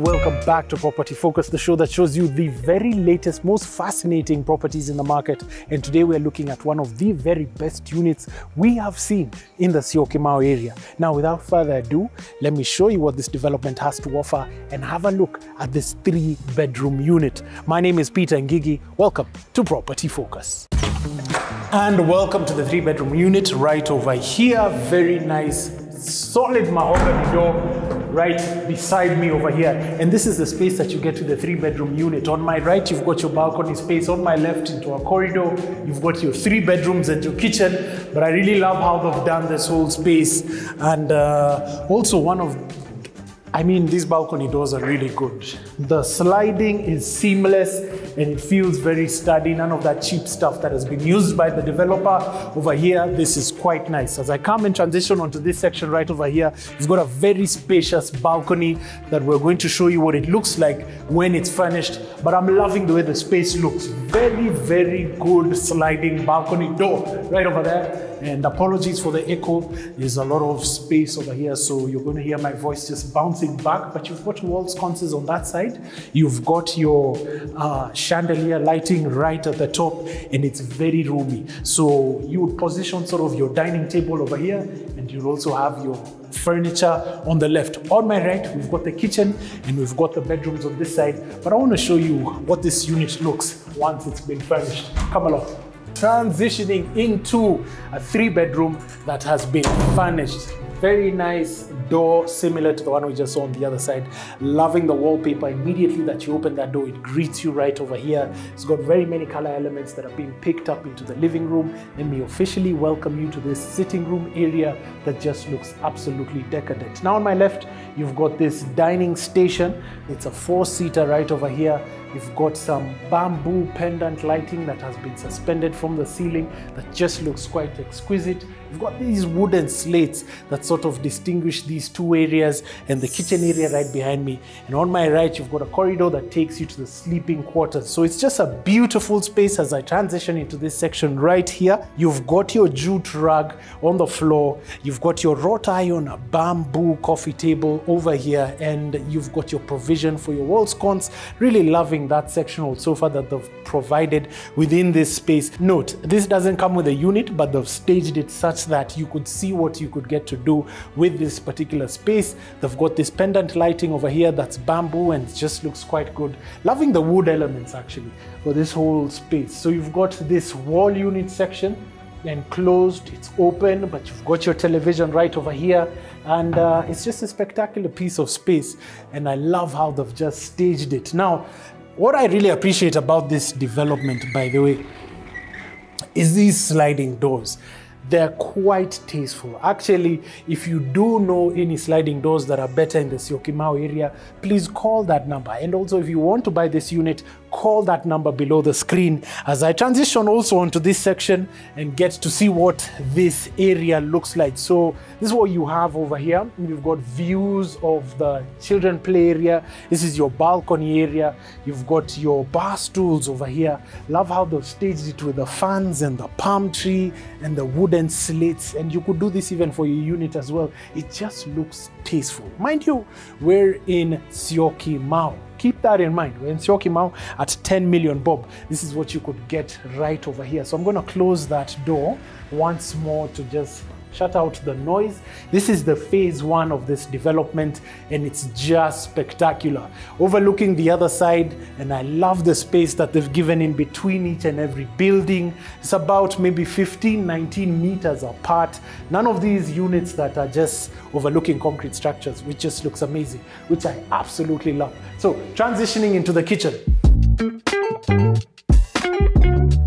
Welcome back to Property Focus, the show that shows you the very latest, most fascinating properties in the market. And today we're looking at one of the very best units we have seen in the Syokimau area. Now, without further ado, let me show you what this development has to offer and have a look at this 3-bedroom unit. My name is Peter Ngigi. Welcome to Property Focus. And welcome to the 3-bedroom unit right over here. Very nice, solid mahogany door right beside me over here. And this is the space that you get to the 3-bedroom unit. On my right, you've got your balcony space. On my left, into a corridor, you've got your 3 bedrooms and your kitchen. But I really love how they've done this whole space. And also these balcony doors are really good. The sliding is seamless and it feels very sturdy. None of that cheap stuff that has been used by the developer. Over here, this is quite nice. As I come and transition onto this section right over here, you've got a very spacious balcony that we're going to show you what it looks like when it's furnished. But I'm loving the way the space looks. Very, very good sliding balcony door right over there. And apologies for the echo. There's a lot of space over here, so you're going to hear my voice just bouncing back. But you've got wall sconces on that side. You've got your chandelier lighting right at the top, and it's very roomy. So you would position sort of your dining table over here, and you'll also have your furniture on the left. On my right, we've got the kitchen, and we've got the bedrooms on this side. But I want to show you what this unit looks once it's been furnished. Come along. Transitioning into a 3-bedroom that has been furnished. Very nice door, similar to the one we just saw on the other side. Loving the wallpaper. Immediately that you open that door, it greets you right over here. It's got very many color elements that are being picked up into the living room. Let me officially welcome you to this sitting room area that just looks absolutely decadent. Now on my left, you've got this dining station. It's a 4-seater right over here. You've got some bamboo pendant lighting that has been suspended from the ceiling that just looks quite exquisite. You've got these wooden slates that sort of distinguish these 2 areas, and the kitchen area right behind me. And on my right, you've got a corridor that takes you to the sleeping quarters. So it's just a beautiful space. As I transition into this section right here, you've got your jute rug on the floor. You've got your wrought iron bamboo coffee table over here, and you've got your provision for your wall sconce. Really loving that sectional sofa that they've provided within this space. Note, this doesn't come with a unit, but they've staged it such that you could see what you could get to do with this particular space. They've got this pendant lighting over here that's bamboo and it just looks quite good. Loving the wood elements actually for this whole space. So you've got this wall unit section enclosed, it's open, but you've got your television right over here, and it's just a spectacular piece of space, and I love how they've just staged it. Now, what I really appreciate about this development, by the way, is these sliding doors. They're quite tasteful. Actually, if you do know any sliding doors that are better in the Syokimau area, please call that number. And also, if you want to buy this unit, call that number below the screen. As I transition also onto this section and get to see what this area looks like. So this is what you have over here. You've got views of the children play area. This is your balcony area. You've got your bar stools over here. Love how they've staged it with the fans and the palm tree and the wooden slates, and you could do this even for your unit as well. It just looks tasteful. Mind you, we're in Syokimau. Keep that in mind. We're in Syokimau at 10 million bob. This is what you could get right over here. So I'm going to close that door once more to just shut out the noise. This is the phase 1 of this development, and it's just spectacular. Overlooking the other side, and I love the space that they've given in between each and every building. It's about maybe 15, 19 meters apart. None of these units that are just overlooking concrete structures, which just looks amazing, which I absolutely love. So transitioning into the kitchen.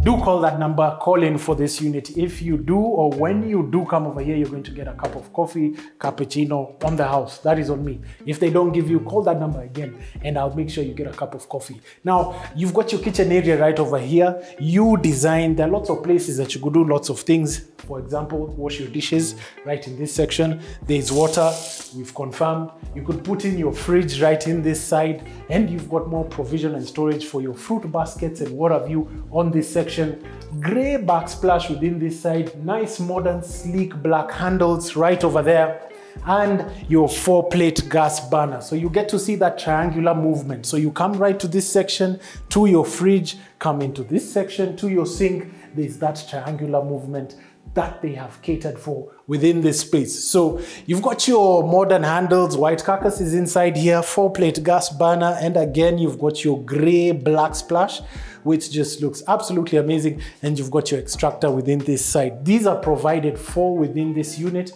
Do call that number, call in for this unit. If you do, or when you do come over here, you're going to get a cup of coffee, cappuccino on the house. That is on me. If they don't give you, call that number again, and I'll make sure you get a cup of coffee. Now, you've got your kitchen area right over here. You designed, there are lots of places that you could do lots of things. For example, wash your dishes right in this section. There's water, we've confirmed. You could put in your fridge right in this side, and you've got more provision and storage for your fruit baskets and what have you on this section. Gray backsplash within this side, nice modern sleek black handles right over there, and your 4-plate gas burner. So you get to see that triangular movement. So you come right to this section, to your fridge, come into this section, to your sink. There's that triangular movement that they have catered for within this space. So you've got your modern handles, white carcass is inside here, 4-plate gas burner, and again you've got your gray black splash, which just looks absolutely amazing, and you've got your extractor within this side. These are provided for within this unit.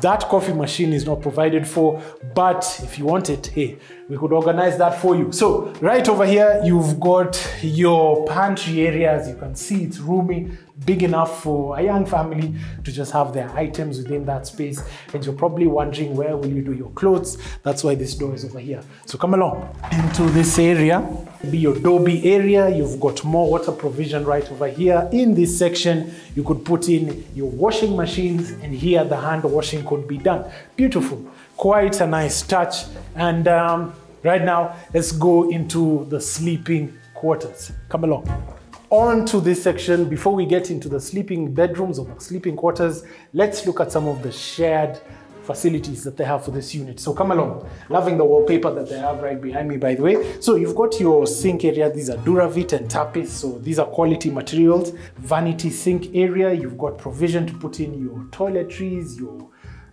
That coffee machine is not provided for, but if you want it, hey, we could organize that for you. So right over here, you've got your pantry area. As you can see, it's roomy, big enough for a young family to just have their items within that space. And you're probably wondering, where will you do your clothes? That's why this door is over here. So come along into this area, be your Dobby area. You've got more water provision right over here. In this section, you could put in your washing machines, and here the hand washing could be done. Beautiful, quite a nice touch. And right now, let's go into the sleeping quarters. Come along. On to this section. Before we get into the sleeping bedrooms or the sleeping quarters, let's look at some of the shared facilities that they have for this unit. So come along. Loving the wallpaper that they have right behind me, by the way. So you've got your sink area. These are Duravit and Tapis. So these are quality materials. Vanity sink area. You've got provision to put in your toiletries, your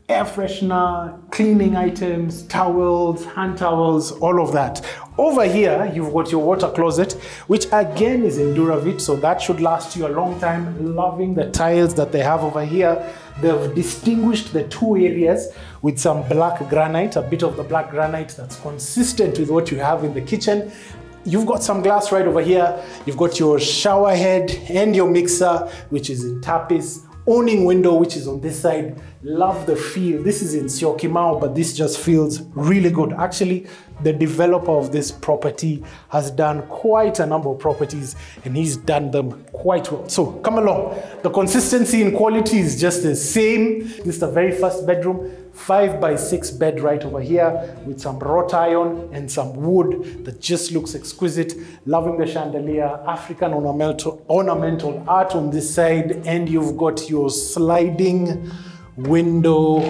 air freshener, cleaning items, towels, hand towels, all of that. Over here, you've got your water closet, which again is in Duravit, so that should last you a long time. Loving the tiles that they have over here. They've distinguished the two areas with some black granite, a bit of the black granite that's consistent with what you have in the kitchen. You've got some glass right over here. You've got your shower head and your mixer, which is in Tapis. Awning window, which is on this side. Love the feel. This is in Syokimau, but this just feels really good. Actually, the developer of this property has done quite a number of properties, and he's done them quite well. So come along. The consistency and quality is just the same. This is the very first bedroom. 5x6 bed right over here with some wrought iron and some wood that just looks exquisite. Loving the chandelier, African ornamental art on this side, and you've got your sliding window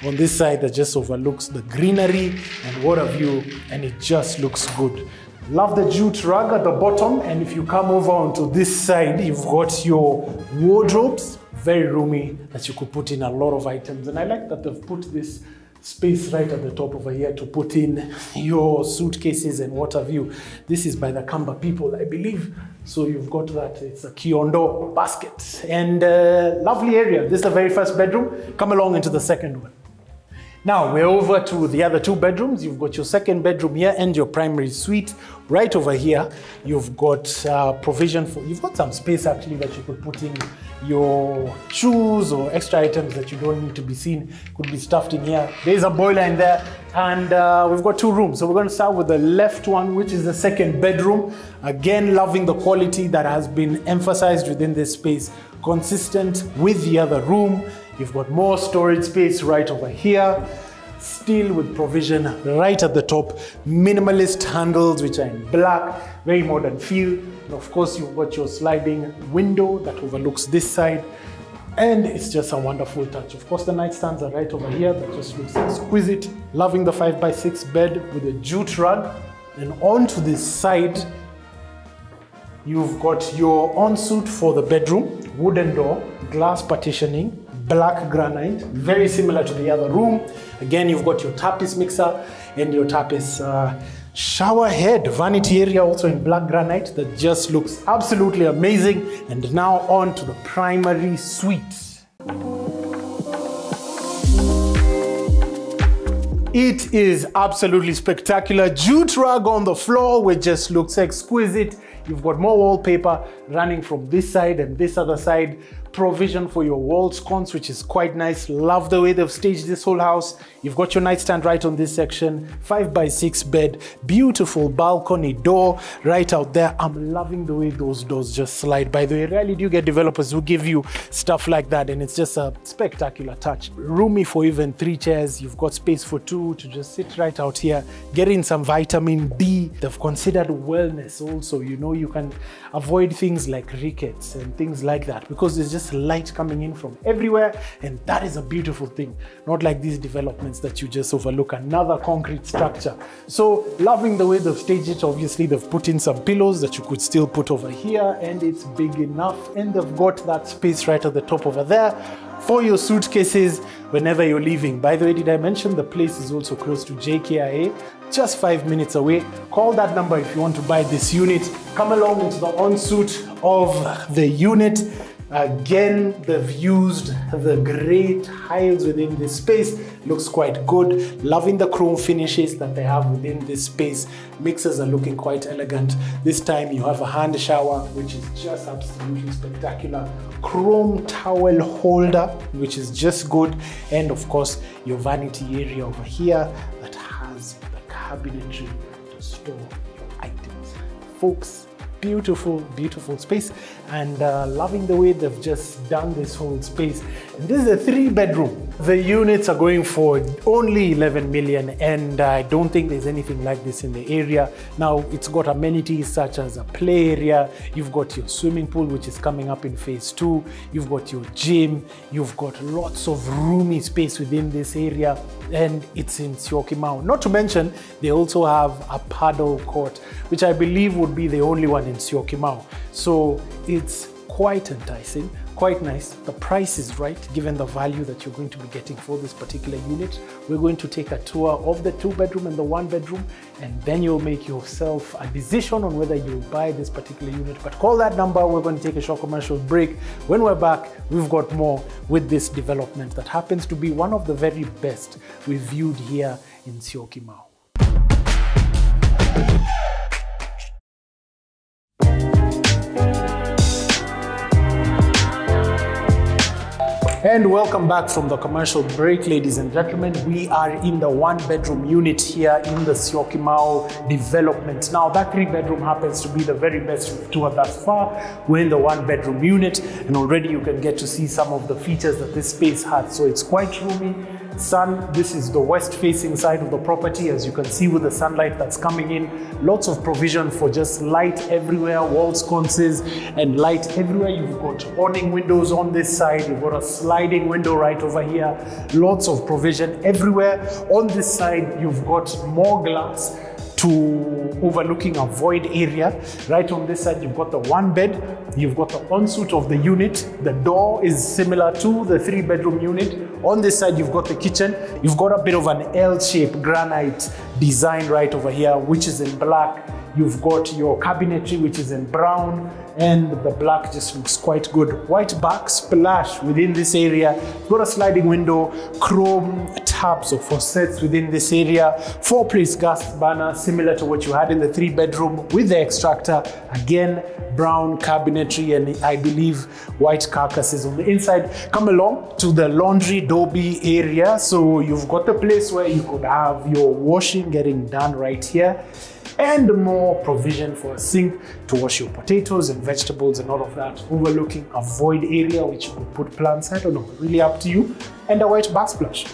on this side that just overlooks the greenery and what have you, and it just looks good. Love the jute rug at the bottom, and if you come over onto this side, you've got your wardrobes. Very roomy, that you could put in a lot of items. And I like that they've put this space right at the top over here to put in your suitcases and what have you. This is by the Kamba people, I believe. So you've got that, it's a Kiondo basket. And lovely area. This is the very first bedroom. Come along into the second one. Now we're over to the other two bedrooms. You've got your second bedroom here and your primary suite. Right over here, you've got provision for, you've got some space actually that you could put in your shoes or extra items that you don't need to be seen. Could be stuffed in here. There's a boiler in there, and we've got two rooms. So we're going to start with the left one, which is the second bedroom. Again, loving the quality that has been emphasized within this space, consistent with the other room. You've got more storage space right over here, still with provision right at the top. Minimalist handles, which are in black, very modern feel. And of course, you've got your sliding window that overlooks this side, and it's just a wonderful touch. Of course, the nightstands are right over here. That just looks exquisite. Loving the 5x6 bed with a jute rug. And onto this side, you've got your ensuite for the bedroom, wooden door, glass partitioning, black granite, very similar to the other room. Again, you've got your Tapis mixer and your Tapis shower head, vanity area also in black granite that just looks absolutely amazing. And now on to the primary suite. It is absolutely spectacular. Jute rug on the floor, which just looks exquisite. You've got more wallpaper running from this side and this other side. provision for your wall sconce, which is quite nice. Love the way they've staged this whole house. You've got your nightstand right on this section, 5x6 bed, beautiful balcony door right out there. I'm loving the way those doors just slide. By the way, rarely do you get developers who give you stuff like that, and it's just a spectacular touch. Roomy for even 3 chairs. You've got space for 2 to just sit right out here, get in some vitamin D. They've considered wellness also. You know, you can avoid things like rickets and things like that because there's just light coming in from everywhere, and that is a beautiful thing. Not like these developments that you just overlook. Another concrete structure. So loving the way they've staged it. Obviously they've put in some pillows that you could still put over here, and it's big enough, and they've got that space right at the top over there for your suitcases whenever you're leaving. By the way, did I mention the place is also close to JKIA, just 5 minutes away? Call that number if you want to buy this unit. Come along into the ensuite of the unit. Again, they've used the great tiles within this space. Looks quite good. Loving the chrome finishes that they have within this space. Mixers are looking quite elegant. This time you have a hand shower, which is just absolutely spectacular. Chrome towel holder, which is just good. And of course, your vanity area over here that has the cabinetry to store your items. Folks, beautiful, beautiful space, and loving the way they've just done this whole space. And this is a 3-bedroom. The units are going for only 11 million, and I don't think there's anything like this in the area. Now, it's got amenities such as a play area. You've got your swimming pool, which is coming up in phase 2. You've got your gym. You've got lots of roomy space within this area, and it's in Syokimau. Not to mention, they also have a paddle court, which I believe would be the only one in Syokimau. So it's quite enticing, quite nice. The price is right given the value that you're going to be getting for this particular unit. We're going to take a tour of the 2-bedroom and the 1-bedroom, and then you'll make yourself a decision on whether you'll buy this particular unit. But call that number. We're going to take a short commercial break. When we're back, we've got more with this development that happens to be one of the very best we've viewed here in Syokimau. And welcome back from the commercial break, ladies and gentlemen. We are in the 1-bedroom unit here in the Syokimau development. Now, that 3-bedroom happens to be the very best we've toured thus far. We're in the 1-bedroom unit, and already you can get to see some of the features that this space has. So it's quite roomy. This is the west-facing side of the property, as you can see with the sunlight that's coming in. Lots of provision for just light everywhere, wall sconces and light everywhere. You've got awning windows on this side. You've got a sliding window right over here. Lots of provision everywhere. On this side, you've got more glass to overlooking a void area. Right on this side, you've got the 1 bed. You've got the ensuite of the unit. The door is similar to the 3-bedroom unit. On this side, you've got the kitchen. You've got a bit of an L-shaped granite design right over here, which is in black. You've got your cabinetry, which is in brown, and the black just looks quite good. White backsplash within this area. You've got a sliding window, chrome taps or faucets within this area. 4-place gas burner, similar to what you had in the 3-bedroom with the extractor. Again, brown cabinetry, and I believe white carcasses on the inside. Come along to the laundry Dobby area. So you've got the place where you could have your washing getting done right here, and more provision for a sink to wash your potatoes and vegetables and all of that, overlooking a void area which you could put plants. I don't know, really up to you. And a white backsplash.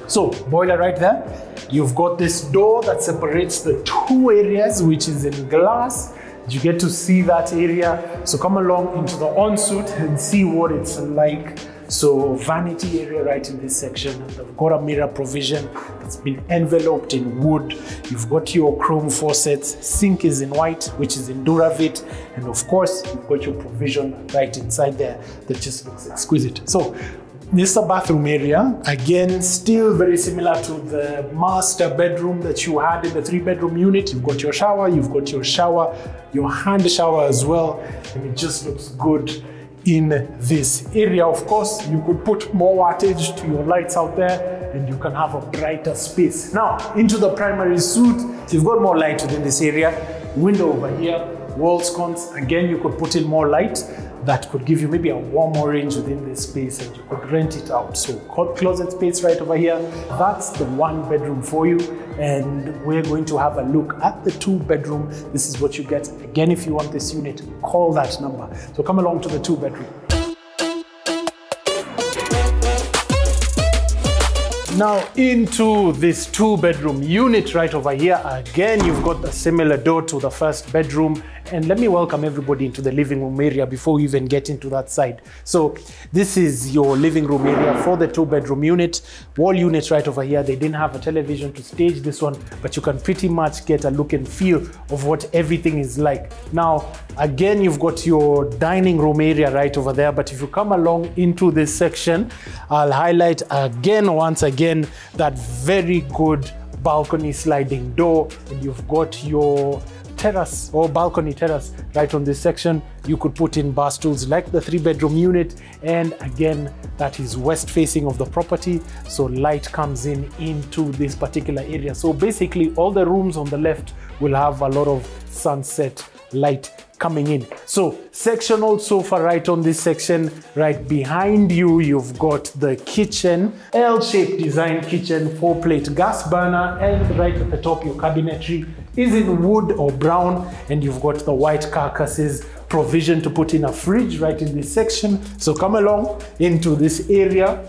So boiler right there. You've got this door that separates the 2 areas, which is in glass. You get to see that area. So come along into the ensuite and see what it's like. So vanity area right in this section. They've got a mirror provision that's been enveloped in wood. You've got your chrome faucets. Sink is in white, which is in Duravit. And of course, you've got your provision right inside there that just looks exquisite. So this is a bathroom area. Again, still very similar to the master bedroom that you had in the 3-bedroom unit. You've got your shower, your hand shower as well. And it just looks good in this area. Of course, you could put more wattage to your lights out there, and you can have a brighter space. Now, into the primary suite. So you've got more light within this area. Window over here, wall sconce. Again, you could put in more light. that could give you maybe a warm orange within this space, and you could rent it out. So closet space right over here, that's the 1 bedroom for you. And we're going to have a look at the 2 bedroom. This is what you get. Again, if you want this unit, call that number. So come along to the 2 bedroom. Now into this 2 bedroom unit right over here. Again, you've got a similar door to the 1st bedroom. And let me welcome everybody into the living room area before we even get into that side. So this is your living room area for the 2 bedroom unit. Wall unit right over here. They didn't have a television to stage this one, but you can pretty much get a look and feel of what everything is like. Now, again, you've got your dining room area right over there. But if you come along into this section, I'll highlight again, once again, that very good balcony sliding door. And you've got your terrace or balcony terrace right on this section. You could put in bar stools like the 3 bedroom unit, and again, that is west facing of the property, so light comes in into this particular area. So basically all the rooms on the left will have a lot of sunset light coming in. So sectional sofa right on this section. Right behind you, you've got the kitchen, L-shaped design kitchen, 4-plate gas burner, and right at the top, your cabinetry is in wood or brown, and you've got the white carcasses, provision to put in a fridge right in this section. So come along into this area.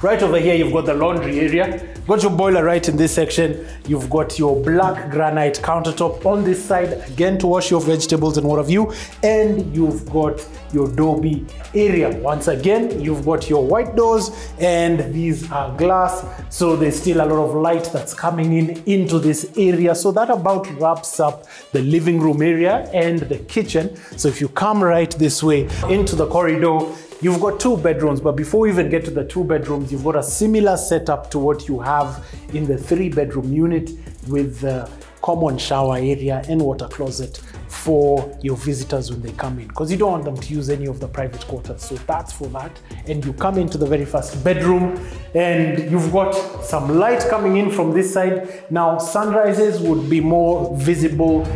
Right over here, you've got the laundry area. You've got your boiler right in this section. You've got your black granite countertop on this side, again, to wash your vegetables and what have you. And you've got your Dobby area. Once again, you've got your white doors, and these are glass. So there's still a lot of light that's coming in into this area. So that about wraps up the living room area and the kitchen. So if you come right this way into the corridor, you've got 2 bedrooms, but before we even get to the 2 bedrooms, you've got a similar setup to what you have in the 3 bedroom unit, with the common shower area and water closet for your visitors when they come in, because you don't want them to use any of the private quarters. So that's for that. And you come into the very first bedroom, and you've got some light coming in from this side. Now, sunrises would be more visible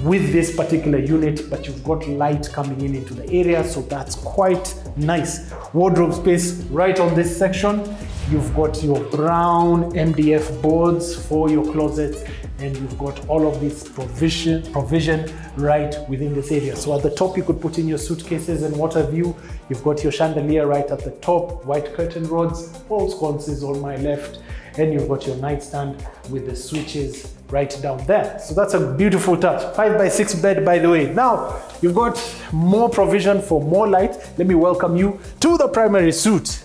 with this particular unit, but you've got light coming in into the area, so that's quite nice. Wardrobe space right on this section. You've got your brown MDF boards for your closets, and you've got all of this provision right within this area. So at the top, you could put in your suitcases and what have you. You've got your chandelier right at the top, white curtain rods, all sconces on my left, and you've got your nightstand with the switches right down there. So that's a beautiful touch. 5x6 bed, by the way. Now, you've got more provision for more light. Let me welcome you to the primary suite.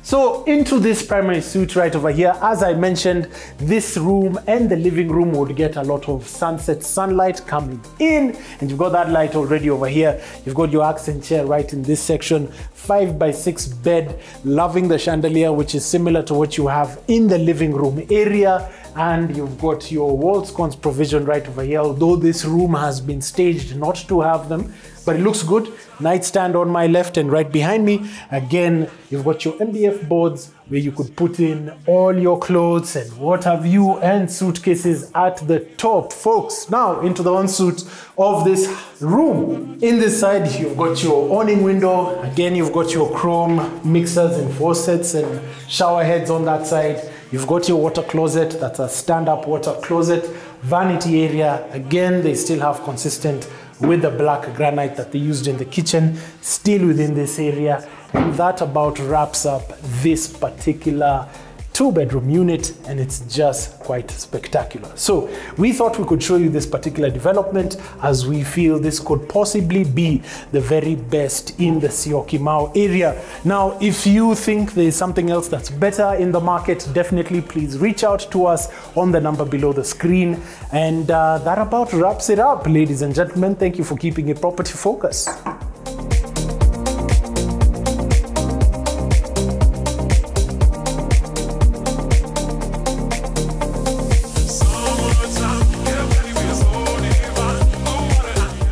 So into this primary suite right over here, as I mentioned, this room and the living room would get a lot of sunset sunlight coming in, and you've got that light already over here. You've got your accent chair right in this section, 5x6 bed, loving the chandelier, which is similar to what you have in the living room area. And you've got your wall sconce provision right over here, although this room has been staged not to have them, but it looks good. Nightstand on my left, and right behind me, again, you've got your MDF boards where you could put in all your clothes and what have you, and suitcases at the top, folks. Now into the ensuite of this room. In this side, you've got your awning window. Again, you've got your chrome mixers and faucets and shower heads on that side. You've got your water closet. That's a stand-up water closet. Vanity area. Again, they still have consistent with the black granite that they used in the kitchen, still within this area. And that about wraps up this particular 2-bedroom unit, and it's just quite spectacular. So we thought we could show you this particular development, as we feel this could possibly be the very best in the Syokimau area. Now, if you think there's something else that's better in the market, definitely please reach out to us on the number below the screen. And that about wraps it up, ladies and gentlemen. Thank you for keeping it property focused.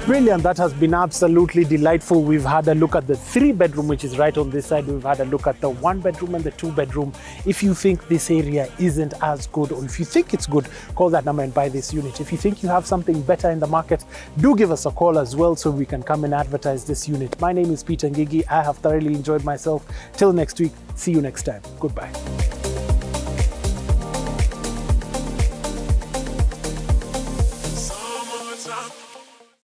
Brilliant. That has been absolutely delightful. We've had a look at the 3-bedroom, which is right on this side. We've had a look at the 1-bedroom and the 2-bedroom. If you think this area isn't as good, or if you think it's good, call that number and buy this unit. If you think you have something better in the market, do give us a call as well so we can come and advertise this unit. My name is Peter Ngigi. I have thoroughly enjoyed myself. Till next week, see you next time. Goodbye.